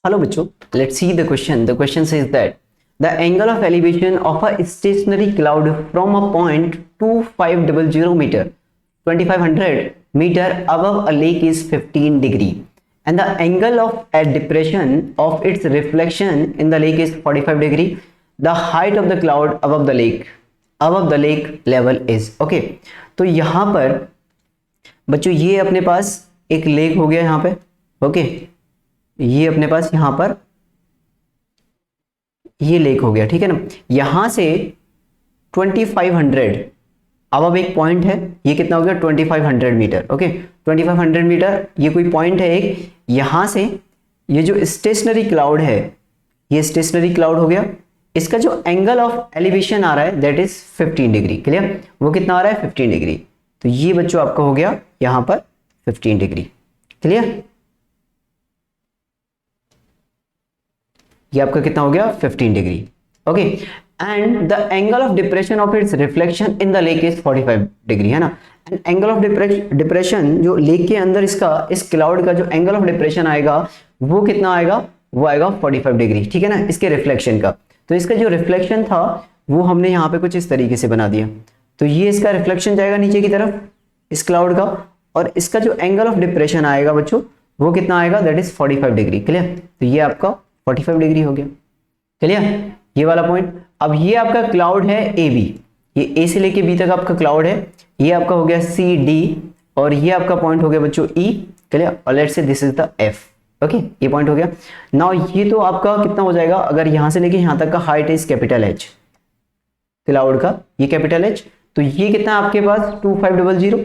Hello बच्चों, let's see the question. The question says that the angle of elevation of a stationary cloud from a point 2500 meter 2500 meter above a lake is 15 degree and the angle of a depression of its reflection in the lake is 45 degree. The height of the cloud above the lake level is okay. तो यहाँ पर बच्चों ये अपने पास एक lake हो गया यहाँ पे ओके ये अपने पास यहां पर ये लेक हो गया, ठीक है ना। यहां से 2500 अब एक पॉइंट है, ये कितना हो गया 2500 मीटर ओके 2500 मीटर ये कोई पॉइंट है एक। यहां से ये जो स्टेशनरी क्लाउड है ये स्टेशनरी क्लाउड हो गया, इसका जो एंगल ऑफ एलिवेशन आ रहा है दैट इज 15 डिग्री। क्लियर, वो कितना आ रहा है 15 डिग्री। तो ये बच्चों आपका हो गया यहां पर 15 डिग्री। क्लियर, ये आपका कितना हो गया 15 degree okay. And the angle of depression of its reflection in the lake is 45 degree है ना। एंड एंगल ऑफ डिप्रेशन जो लेक के अंदर इसका इस क्लाउड का जो एंगल ऑफ डिप्रेशन आएगा वो कितना आएगा, वो आएगा 45 डिग्री, ठीक है ना, इसके रिफ्लेक्शन का। तो इसका जो रिफ्लेक्शन था वो हमने यहाँ पे कुछ इस तरीके से बना दिया। तो ये इसका रिफ्लेक्शन जाएगा नीचे की तरफ इस क्लाउड का, और इसका जो एंगल ऑफ डिप्रेशन आएगा बच्चों वो कितना आएगा दैट इज 45 डिग्री। क्लियर, तो ये आपका 45 डिग्री हो गया। क्लियर, ये वाला पॉइंट। अब ये आपका क्लाउड है ए बी, ये ए से लेके बी तक आपका क्लाउड है, ये आपका हो गया सी डी और ये आपका पॉइंट हो गया बच्चों ई। क्लियर, और let's say this is the F okay, ये पॉइंट हो गया। नाउ ये तो आपका कितना हो जाएगा, अगर यहां से लेके यहां तक का height is capital H cloud का, ये कैपिटल एच, तो ये कितना आपके पास 2500।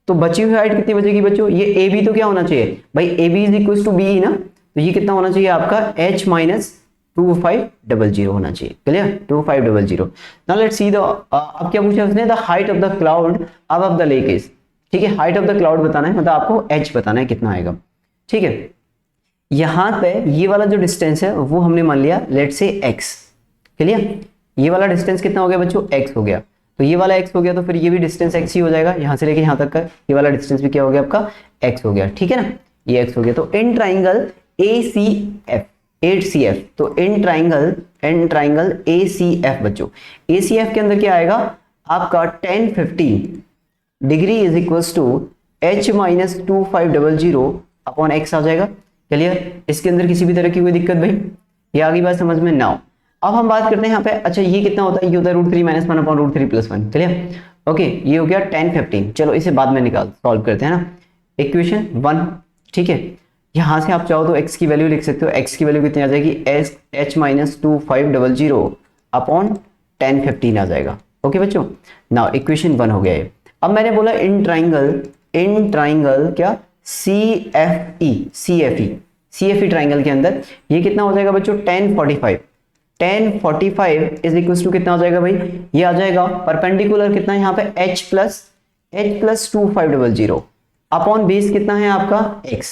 तो बची हुई हाइट कितनी बचेगी बच्चों, ये ए बी तो क्या होना चाहिए भाई, A B is equal to B ना, तो ये कितना होना चाहिए आपका h माइनस 2500 होना चाहिए। Clear, 2500। Now let's see the अब क्या पूछा उसने, the height of the cloud above the lake is, ठीक है, हाइट ऑफ द क्लाउड बताना है, मतलब आपको h बताना है कितना आएगा, ठीक है। यहां पे ये वाला जो डिस्टेंस है वो हमने मान लिया लेट्स से x। क्लियर, ये वाला डिस्टेंस कितना हो गया बच्चों x हो गया, तो ये वाला x हो गया, तो फिर ये भी डिस्टेंस x ही हो जाएगा, यहां से लेके यहां तक का ये वाला डिस्टेंस भी क्या हो गया आपका x हो गया, ठीक है ना, ये x हो गया। तो इन ट्राइंगल ACF 8CF, तो इन ट्राइंगल ACF बच्चों, ACF के अंदर क्या आएगा आपका 1015 degree is equals to h minus 2500 upon x आ जाएगा। क्लियर, इसके अंदर किसी भी तरह की कोई दिक्कत भाई, ये आगे बात समझ में ना हो। अब हम बात करते हैं यहाँ पे, अच्छा ये कितना होता है, ये होता है √3 - 1 अपॉन √3 + 1। क्लियर ओके, ये हो गया 1015। चलो इसे बाद में सॉल्व करते हैं ना। इक्वेशन 1, ठीक है, यहां से आप चाहो तो x की वैल्यू लिख सकते हो, x की वैल्यू कितनी आ जाएगी h माइनस 2500 अपॉन 1015 आ जाएगा। ओके बच्चों, नाउ इक्वेशन 1 हो गया ये। अब मैंने बोला इन ट्राइंगल क्या CFE ट्राइंगल के अंदर ये कितना हो जाएगा बच्चों 1045 इज इक्वल टू कितना हो जाएगा भाई, ये आ जाएगा परपेंडिकुलर कितना है यहाँ पे h प्लस 2500 अपॉन बेस कितना है आपका x।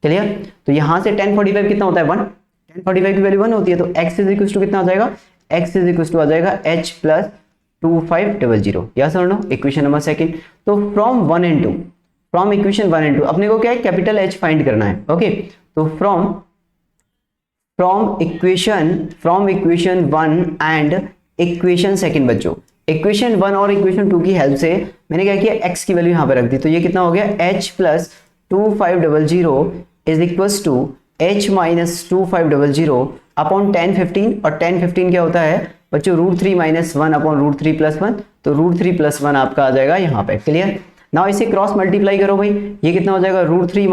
क्लियर, तो यहां से 1045 कितना होता है 1, 1045 की वैल्यू 1 होती है, तो x इज इक्वल टू कितना आ जाएगा, x इज इक्वल टू आ जाएगा h प्लस 2500। यस और नो, इक्वेशन नंबर 2। तो फ्रॉम इक्वेशन 1 एंड 2 अपने को क्या है कैपिटल H फाइंड करना है ओके। तो फ्रॉम इक्वेशन 1 एंड इक्वेशन 2 बच्चों, इक्वेशन 1 और इक्वेशन 2 की हेल्प से मैंने क्या किया x की वैल्यू यहां पे रख दी, तो ये कितना हो गया h plus 2500 is equals to h minus 2500 upon 1015, और 1015 क्या होता है बच्चों √3 - 1 अपॉन √3 + 1, तो √3 + 1 आपका आ जाएगा यहाँ पे। क्लियर, नाउ इसे क्रॉस मल्टीप्लाई करो भाई, ये कितना हो जाएगा √3 -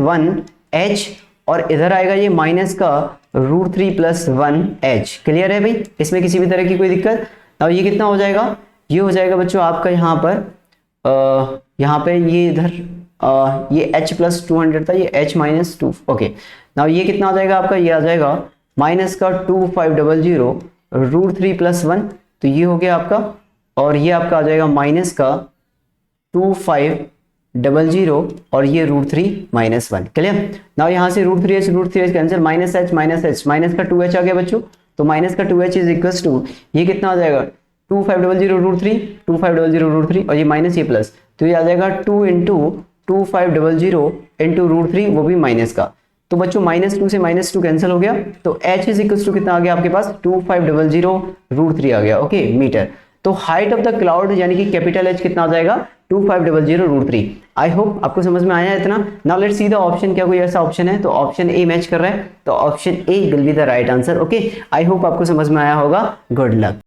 1 h, और इधर आएगा ये माइनस का √3 + 1 h। क्लियर है भाई, इसमें किसी भी तरह की कोई दिक्कत। नाउ ये कितना हो जाएगा, ये हो जाएगा बच्चों आपका यहाँ पे ये इधर ये h प्लस 200 था, ये h माइनस 2 ओके। नाउ ये कितना आ जाएगा आपका, ये आ जाएगा माइनस का 2500 √3 + 1, तो ये हो गया आपका, और ये आपका आ जाएगा माइनस का 2500 और ये √3 - 1। क्लियर, नाउ यहाँ से √3h cancel, minus h minus का 2h आ गया बच्चों, तो माइनस का 2h इज इक्वल टू ये कितना आ जाएगा 2500 √3 और ये माइनस ये प्लस, तो ये आ जाएगा 2 × 2500 × √3 वो भी माइनस का, तो बच्चों -2 से -2 कैंसिल हो गया, तो h इज इक्वल टू कितना आ गया आपके पास 2500√3 आ गया, ओके मीटर। तो हाइट ऑफ द क्लाउड यानी कि कैपिटल H कितना आ जाएगा 2500√3। आई होप आपको समझ में आया इतना। Now let's see the option, क्या कोई ऐसा ऑप्शन है? तो ऑप्शन ए मैच कर रहा है, तो option A will be the right answer. Okay, I hope आपको समझ में आया होगा। Good luck.